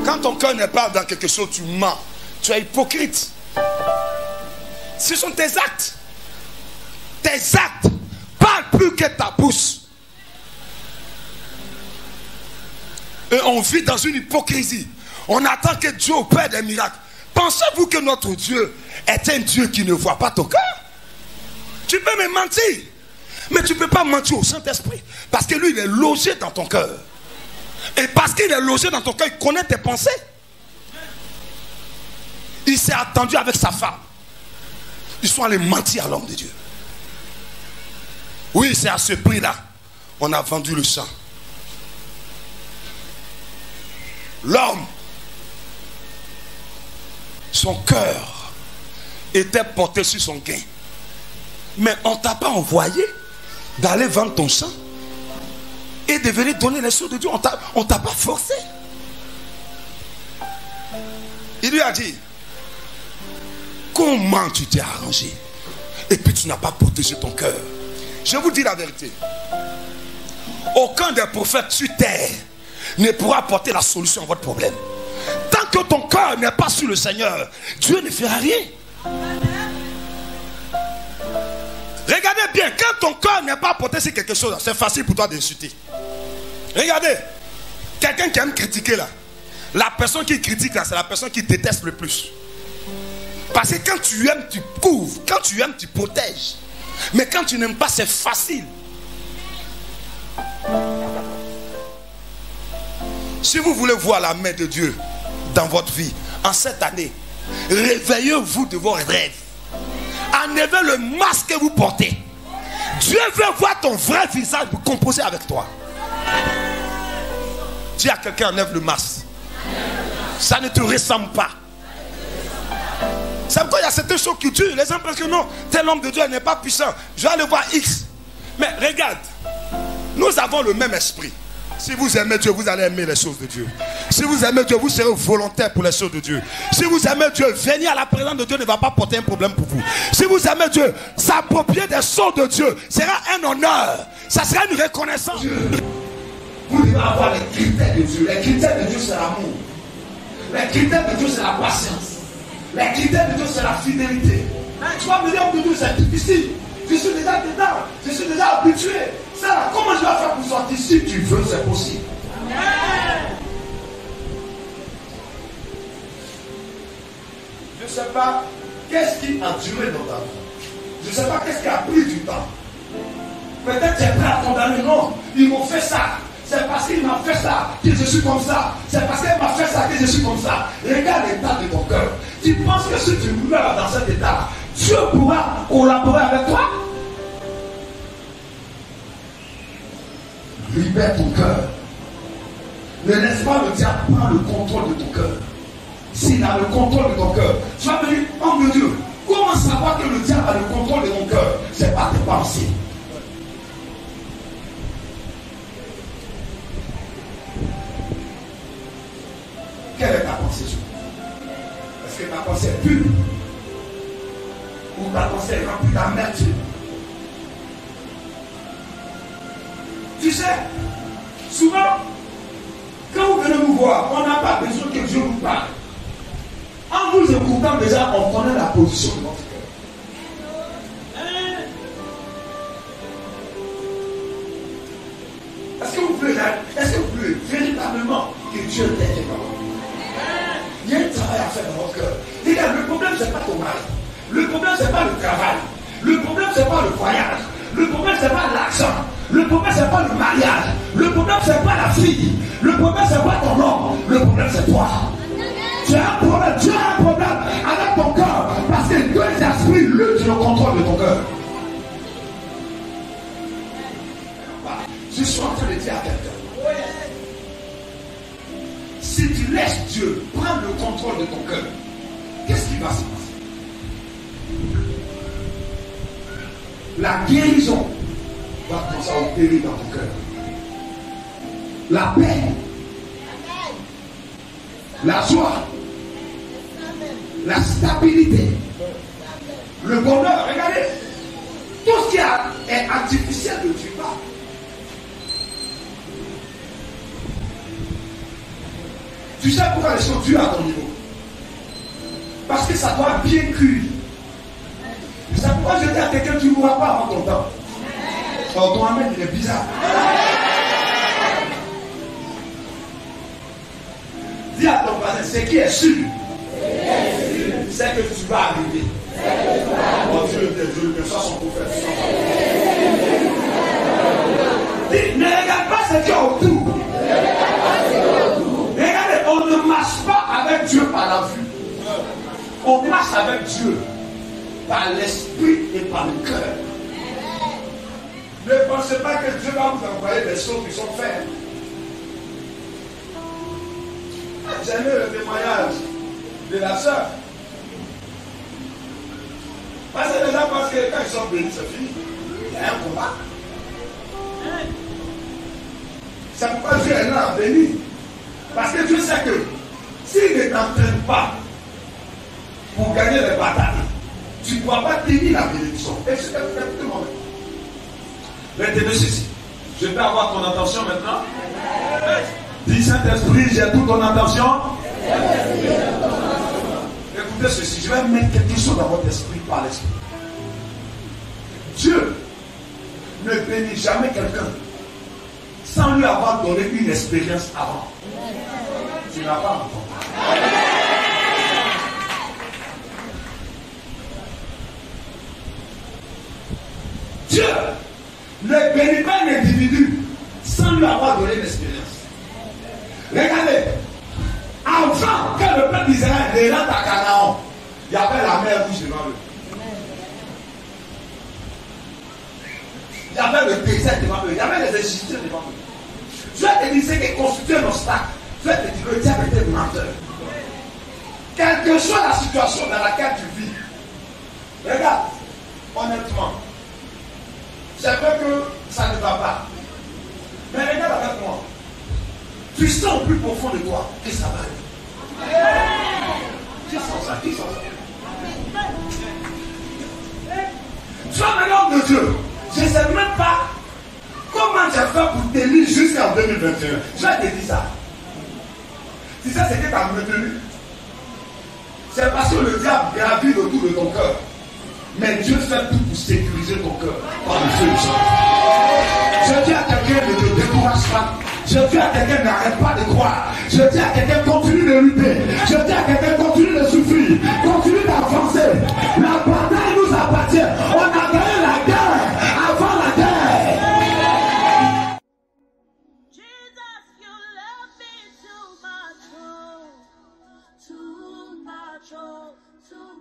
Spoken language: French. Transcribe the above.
Quand ton cœur n'est pas dans quelque chose, tu mens. Tu es hypocrite. Ce sont tes actes. Tes actes parlent plus que ta bouche. Et on vit dans une hypocrisie. On attend que Dieu opère des miracles. Pensez-vous que notre Dieu est un Dieu qui ne voit pas ton cœur? Tu peux me mentir. Mais tu ne peux pas mentir au Saint-Esprit. Parce que lui, il est logé dans ton cœur. Et parce qu'il est logé dans ton cœur, il connaît tes pensées. Il s'est attendu avec sa femme. Ils sont allés mentir à l'homme de Dieu. Oui, c'est à ce prix-là on a vendu le sang. L'homme, son cœur était porté sur son gain. Mais on ne t'a pas envoyé d'aller vendre ton sang et de venir donner les choses de Dieu. On ne t'a pas forcé. Il lui a dit, comment tu t'es arrangé et puis tu n'as pas protégé ton cœur? Je vous dis la vérité. Aucun des prophètes sur terre ne pourra apporter la solution à votre problème. Tant que ton cœur n'est pas sur le Seigneur, Dieu ne fera rien. Regardez bien, quand ton cœur n'est pas porté sur quelque chose, c'est facile pour toi d'insulter. Regardez, quelqu'un qui aime critiquer là, la personne qui critique là, c'est la personne qui déteste le plus. Parce que quand tu aimes, tu couvres. Quand tu aimes, tu protèges. Mais quand tu n'aimes pas, c'est facile. Si vous voulez voir la main de Dieu dans votre vie, en cette année, réveillez-vous de vos rêves. Enlevez le masque que vous portez. Dieu veut voir ton vrai visage pour composer avec toi. Dis à quelqu'un, enlève le masque. Ça ne te ressemble pas. C'est pourquoi il y a certaines choses qui tuent. Les gens pensent que non, tel homme de Dieu n'est pas puissant. Je vais aller voir X. Mais regarde, nous avons le même esprit. Si vous aimez Dieu, vous allez aimer les choses de Dieu. Si vous aimez Dieu, vous serez volontaire pour les choses de Dieu. Si vous aimez Dieu, venir à la présence de Dieu ne va pas porter un problème pour vous. Si vous aimez Dieu, s'approprier des choses de Dieu sera un honneur. Ça sera une reconnaissance. Vous devez avoir les critères de Dieu. Les critères de Dieu, c'est l'amour. Les critères de Dieu, c'est la patience. Les critères de Dieu, c'est la fidélité. Tu vas me dire, oh, Dieu, c'est difficile. Je suis déjà dedans. Je suis déjà habitué. Ça, comment je vais faire pour sortir? Si tu veux, c'est possible. Amen. Je ne sais pas qu'est-ce qui a duré dans ta vie. Je ne sais pas qu'est-ce qui a pris du temps. Peut-être tu es prêt à condamner. Non, ils m'ont fait ça. C'est parce qu'il m'a fait ça que je suis comme ça. C'est parce qu'il m'a fait ça que je suis comme ça. Regarde l'état de ton cœur. Tu penses que si tu meurs dans cet état, Dieu pourra collaborer avec toi? Libère ton cœur. Ne laisse pas le diable prendre le contrôle de ton cœur. S'il a le contrôle de ton cœur, tu vas me dire, oh mon Dieu, comment savoir que le diable a le contrôle de ton cœur? C'est pas tes pensées. Quelle est ta pensée? Est-ce que ta pensée est pure? Ou ta pensée est remplie d'amertume? Tu sais, souvent, quand vous venez nous voir, on n'a pas besoin que Dieu nous parle. En vous écoutant déjà, on connaît la position de notre cœur. Est-ce que vous pouvez véritablement que Dieu t'aide dans votre vie? Il y a un travail à faire dans votre cœur. Regarde, le problème, ce n'est pas ton mari. Le problème, ce n'est pas le travail. Le problème, ce n'est pas le voyage. Le problème, ce n'est pas l'argent. Le problème, ce n'est pas le mariage. Le problème, ce n'est pas la fille. Le problème, ce n'est pas ton homme. Le problème, c'est toi. Tu as un problème. Tu as un problème avec ton cœur. Parce que Dieu est esprit, lui, tu le contrôle de ton cœur. Je suis en train de dire à quelqu'un. Si tu laisses Dieu prendre le contrôle de ton cœur, qu'est-ce qui va se passer? La guérison va commencer à opérer dans ton cœur. La paix, la joie, la stabilité, le bonheur. Regardez, tout ce qui est artificiel de Dieu. Tu sais pourquoi les choses durent à ton niveau? Parce que ça doit bien cuire. C'est pourquoi je dis à quelqu'un, tu ne mourras pas avant ton temps. Oh, ton amen, il est bizarre. Dis à ton voisin, ce qui est sûr, c'est que tu vas arriver. Oh Dieu, sois son prophète. Dis, ne regarde pas ce qui est autour. Regardez, on ne marche pas avec Dieu par la vue. On marche avec Dieu par l'esprit et par le cœur. Ne pensez pas que Dieu va vous envoyer des choses qui sont faites. J'ai aimé le témoignage de la soeur. Parce que les gens pensent que quand ils sont bénis, c'est fini. Il y a un combat. C'est pourquoi Dieu est là, béni. Parce que Dieu sait que s'il ne t'entraîne pas pour gagner les batailles, tu ne pourras pas tenir la bénédiction. Et c'est exactement. Maintenant, ceci. Je peux avoir ton attention maintenant. Dis Saint-Esprit, j'ai toute ton attention. Écoutez ceci, je vais mettre quelque chose dans votre esprit par l'esprit. Dieu ne bénit jamais quelqu'un sans lui avoir donné une expérience avant. Tu n'as pas encore. Dieu ne bénit pas un individu sans lui avoir donné l'expérience. Regardez, avant que le peuple d'Israël rentre à Canaan, il y avait la mer rouge devant eux. Il y avait le désert devant eux. Il y avait les Égyptiens devant eux. Dieu te dit ce qui constitue un obstacle. Dieu te dit que le diable était menteur. Quelle que soit la situation dans laquelle tu vis, regarde, honnêtement, c'est vrai que ça ne va pas. Mais regarde avec moi. Tu sens au plus profond de toi que ça va aller. Qui sent ça? Qui sent ça? Tu es un homme de Dieu. Je ne sais même pas comment j'ai fait pour tenir jusqu'en 2021. Je vais te dire ça. Si ça c'est que tu as retenu, c'est parce que le diable gravite autour de ton cœur. Mais Dieu fait tout pour sécuriser ton cœur par le feu du sang. Je dis à quelqu'un ne te décourage pas. Je dis à quelqu'un n'arrête pas de croire. Je dis à quelqu'un continue de lutter. Je dis à quelqu'un continue de souffrir. Continue d'avancer. La bataille nous appartient. On a gagné la guerre avant la guerre. Jesus, you love me too much, too much, too much.